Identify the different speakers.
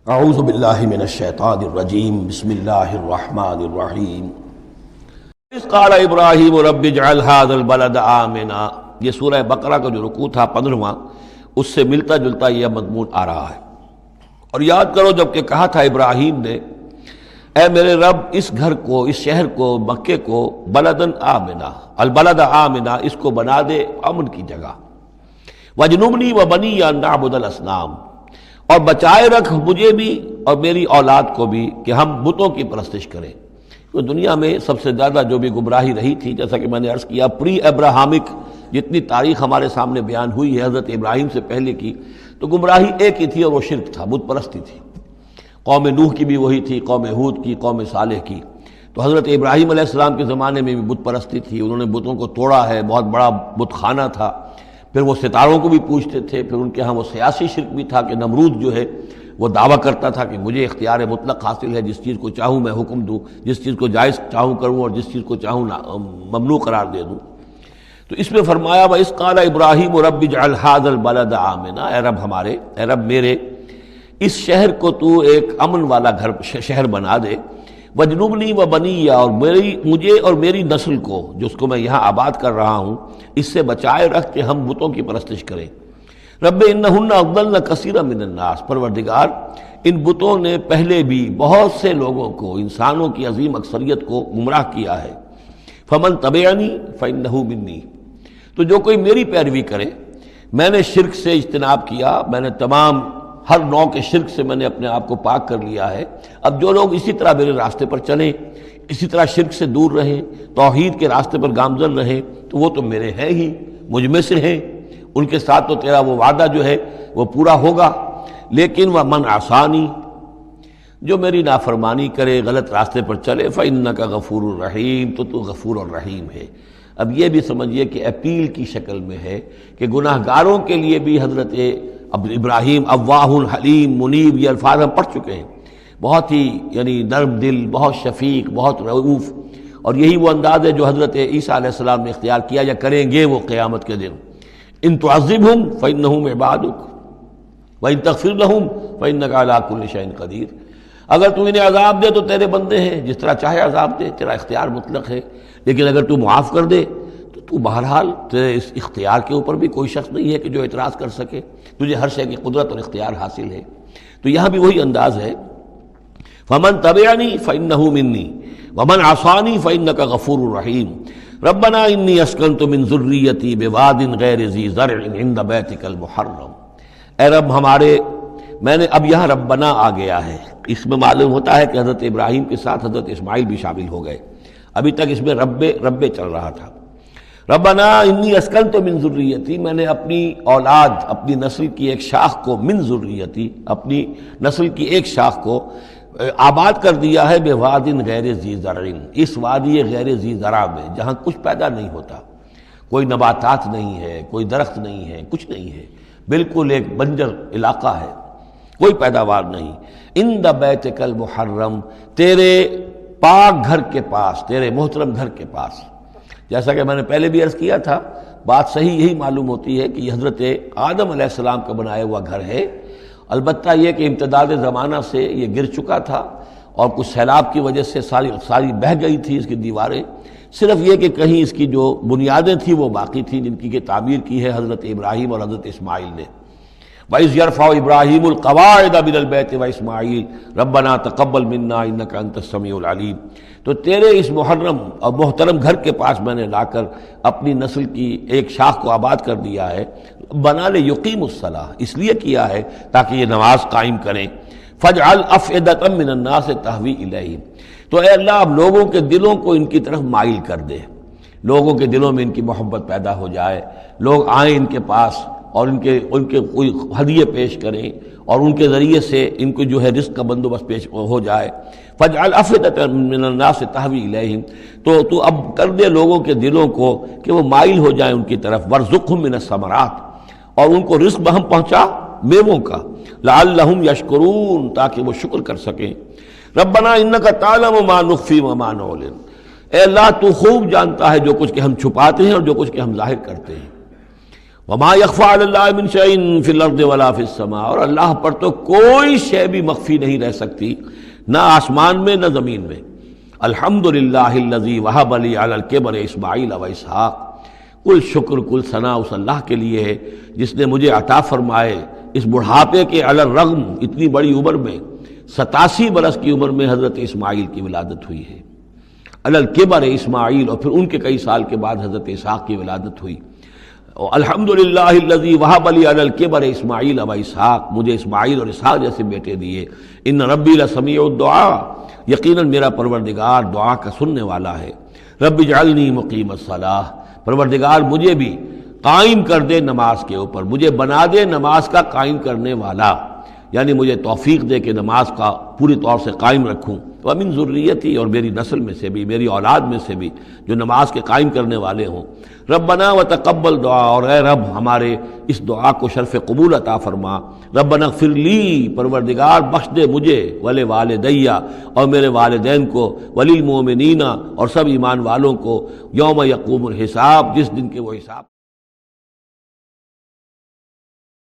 Speaker 1: اعوذ باللہ من الشیطان الرجیم بسم اللہ الرحمن الرحیم اذ قال ابراہیم رب اجعل هذا البلد آمنا۔ یہ سورہ بقرہ کا جو رکوع تھا 15واں، اس سے ملتا جلتا یہ مضمون آ رہا ہے۔ اور یاد کرو جب کہ کہا تھا ابراہیم نے، اے میرے رب اس گھر کو، اس شہر کو، مکے کو بلدن آمنا، البلد آمنا، اس کو بنا دے امن کی جگہ، وجنبنی وبنی ان نعبد الاصنام، اور بچائے رکھ مجھے بھی اور میری اولاد کو بھی کہ ہم بتوں کی پرستش کریں۔ تو دنیا میں سب سے زیادہ جو بھی گمراہی رہی تھی، جیسا کہ میں نے عرض کیا، پری ابراہمک جتنی تاریخ ہمارے سامنے بیان ہوئی ہے حضرت ابراہیم سے پہلے کی، تو گمراہی ایک ہی تھی اور وہ شرک تھا، بت پرستی تھی۔ قوم نوح کی بھی وہی تھی، قوم ہود کی، قوم صالح کی۔ تو حضرت ابراہیم علیہ السلام کے زمانے میں بھی بت پرستی تھی، انہوں نے بتوں کو توڑا ہے، بہت بڑا بت خانہ تھا۔ پھر وہ ستاروں کو بھی پوجتے تھے، پھر ان کے ہاں وہ سیاسی شرک بھی تھا کہ نمرود جو ہے وہ دعویٰ کرتا تھا کہ مجھے اختیار مطلق حاصل ہے، جس چیز کو چاہوں میں حکم دوں، جس چیز کو جائز چاہوں کروں اور جس چیز کو چاہوں ممنوع قرار دے دوں۔ تو اس میں فرمایا وَإِذْ قَالَ إِبْرَاهِيمُ رَبِّ اجْعَلْ هَذَا الْبَلَدَ آمِنًا، اے رب ہمارے، اے رب میرے، اس شہر کو تو ایک امن والا گھر شہر بنا دے، وَجْنُبْنِي وَبَنِيَّ، اور مجھے اور میری نسل کو، جس کو میں یہاں آباد کر رہا ہوں، اس سے بچائے رکھ کہ ہم بتوں کی پرستش کریں۔ رب انہن اضللن کثیرا من الناس، پروردگار ان بتوں نے پہلے بھی بہت سے لوگوں کو، انسانوں کی عظیم اکثریت کو گمراہ کیا ہے۔ فمن تبعنی فانہ منی، تو جو کوئی میری پیروی کرے، میں نے شرک سے اجتناب کیا، میں نے تمام ہر نوع کے شرک سے میں نے اپنے آپ کو پاک کر لیا ہے۔ اب جو لوگ اسی طرح میرے راستے پر چلیں، اسی طرح شرک سے دور رہیں، توحید کے راستے پر گامزن رہیں، تو وہ تو میرے ہیں ہی، مجھ میں سے ہیں، ان کے ساتھ تو تیرا وہ وعدہ جو ہے وہ پورا ہوگا۔ لیکن وَمَنْ عَصَانِی، جو میری نافرمانی کرے، غلط راستے پر چلے، فَإِنَّكَ غَفُورٌ رَحِيمٌ، تو غفور الرحیم ہے۔ اب یہ بھی سمجھیے کہ اپیل کی شکل میں ہے کہ گناہ گاروں کے لیے بھی حضرت ابراہیم اواہ حلیم منیب، یہ الفاظ ہم پڑھ چکے ہیں، بہت ہی یعنی نرم دل، بہت شفیق، بہت رعوف، اور یہی وہ انداز ہے جو حضرت عیسیٰ علیہ السلام نے اختیار کیا یا کریں گے وہ قیامت کے دن۔ ان تعذبہم فانہم عبادک وان تغفر لہم فانک علی کل شیء قدیر، اگر تو انہیں عذاب دے تو تیرے بندے ہیں، جس طرح چاہے عذاب دے، تیرا اختیار مطلق ہے، لیکن اگر تو معاف کر دے تو بہرحال تیرے اس اختیار کے اوپر بھی کوئی شخص نہیں ہے کہ جو اعتراض کر سکے، تجھے ہر شے کی قدرت اور اختیار حاصل ہے۔ تو یہاں بھی وہی انداز ہے، فمن تبعنی فانہ منی ومن عصانی فانک غفور رحیم۔ ربنا انی اسکنت من ذریتی بواد غیر ذی زرع عند بیتک المحرم، اے رب ہمارے، میں نے اب یہاں ربنا آ گیا ہے، اس میں معلوم ہوتا ہے کہ حضرت ابراہیم کے ساتھ حضرت اسماعیل بھی شامل ہو گئے، ابھی تک اس میں رب چل رہا تھا۔ ربنا انی اسکنت من ذریتی، میں نے اپنی اولاد، اپنی نسل کی ایک شاخ کو، من ذریتی، اپنی نسل کی ایک شاخ کو آباد کر دیا ہے، بواد غیر ذی زرع، اس وادی غیر ذی زرع میں، جہاں کچھ پیدا نہیں ہوتا، کوئی نباتات نہیں ہے، کوئی درخت نہیں ہے، کچھ نہیں ہے، بالکل ایک بنجر علاقہ ہے، کوئی پیداوار نہیں۔ عند بیتک المحرم، تیرے پاک گھر کے پاس، تیرے محترم گھر کے پاس۔ جیسا کہ میں نے پہلے بھی عرض کیا تھا، بات صحیح یہی معلوم ہوتی ہے کہ یہ حضرت آدم علیہ السلام کا بنایا ہوا گھر ہے، البتہ یہ کہ امتداد زمانہ سے یہ گر چکا تھا اور کچھ سیلاب کی وجہ سے ساری بہہ گئی تھی اس کی دیواریں، صرف یہ کہ کہیں اس کی جو بنیادیں تھیں وہ باقی تھیں، جن کی کہ تعمیر کی ہے حضرت ابراہیم اور حضرت اسماعیل نے۔ وَإِذْ يَرْفَعُ إِبْرَاهِيمُ الْقَوَاعِدَ مِنَ الْبَيْتِ وَإِسْمَاعِيلُ رَبَّنَا تَقَبَّلْ مِنَّا إِنَّكَ أَنْتَ السَّمِيعُ الْعَلِيمُ۔ تو تیرے اس محرم اور محترم گھر کے پاس میں نے لا کر اپنی نسل کی ایک شاخ کو آباد کر دیا ہے، بنا لے یقیم الصلاۃ، اس لیے کیا ہے تاکہ یہ نماز قائم کریں۔ فَاجْعَلْ أَفْئِدَةً مِّنَ النَّاسِ تَهْوِي إِلَيْهِمْ، تو اے اللہ اب لوگوں کے دلوں کو ان کی طرف مائل کر دے، لوگوں کے دلوں میں ان کی محبت پیدا ہو جائے، لوگ آئیں ان کے پاس اور ان کے کوئی ہدیے پیش کریں اور ان کے ذریعے سے ان کو جو ہے رزق کا بندوبست پیش ہو جائے۔ فَاجْعَلْ أَفْئِدَةً مِّنَ النَّاسِ تَهْوِي إِلَيْهِمْ، تو اب کر دے لوگوں کے دلوں کو کہ وہ مائل ہو جائیں ان کی طرف۔ وَارْزُقْهُم مِّنَ الثَّمَرَاتِ، اور ان کو رزق ہم پہنچا میووں کا، لَعَلَّهُمْ يَشْكُرُونَ، تاکہ وہ شکر کر سکیں۔ ربنا انک تعلم ما نخفی وما نعلن، اے اللہ تو خوب جانتا ہے جو کچھ کہ ہم چھپاتے ہیں اور جو کچھ کہ ہم ظاہر کرتے ہیں۔ وما یخفی علی اللہ من شیء فی الارض ولا فی السماء، اور اللہ پر تو کوئی شے بھی مخفی نہیں رہ سکتی، نہ آسمان میں نہ زمین میں۔ الحمدللہ الذی وہب لی علی الکبر اسماعیل و اسحاق، کل شکر کل ثنا اس اللہ کے لیے ہے جس نے مجھے عطا فرمائے اس بڑھاپے کے علی الرغم، اتنی بڑی عمر میں 87 برس کی عمر میں حضرت اسماعیل کی ولادت ہوئی ہے۔ علی الکبر اسماعیل، اور پھر ان کے کئی سال کے بعد حضرت اسحاق کی ولادت ہوئی۔ الحمدللہ الذی وہب لی علی الکبر اسماعیل و اسحاق، مجھے اسماعیل اور اسحاق جیسے بیٹے دیے۔ ان ربی لسمیع الدعاء، یقیناً میرا پروردگار دعا کا سننے والا ہے۔ رب اجعلنی مقیم الصلاۃ، پروردگار مجھے بھی قائم کر دے نماز کے اوپر، مجھے بنا دے نماز کا قائم کرنے والا، یعنی مجھے توفیق دے کہ نماز کا پوری طور سے قائم رکھوں۔ ومن ذریتی، اور میری نسل میں سے بھی، میری اولاد میں سے بھی جو نماز کے قائم کرنے والے ہوں۔ ربنا وتقبل دعا، اور اے رب ہمارے اس دعا کو شرف قبول عطا فرما۔ ربنا اغفر لی، پروردگار بخش دے مجھے، ولوالدی، اور میرے والدین کو، وللمؤمنین، اور سب ایمان والوں کو، یوم یقوم الحساب، جس دن کے وہ حساب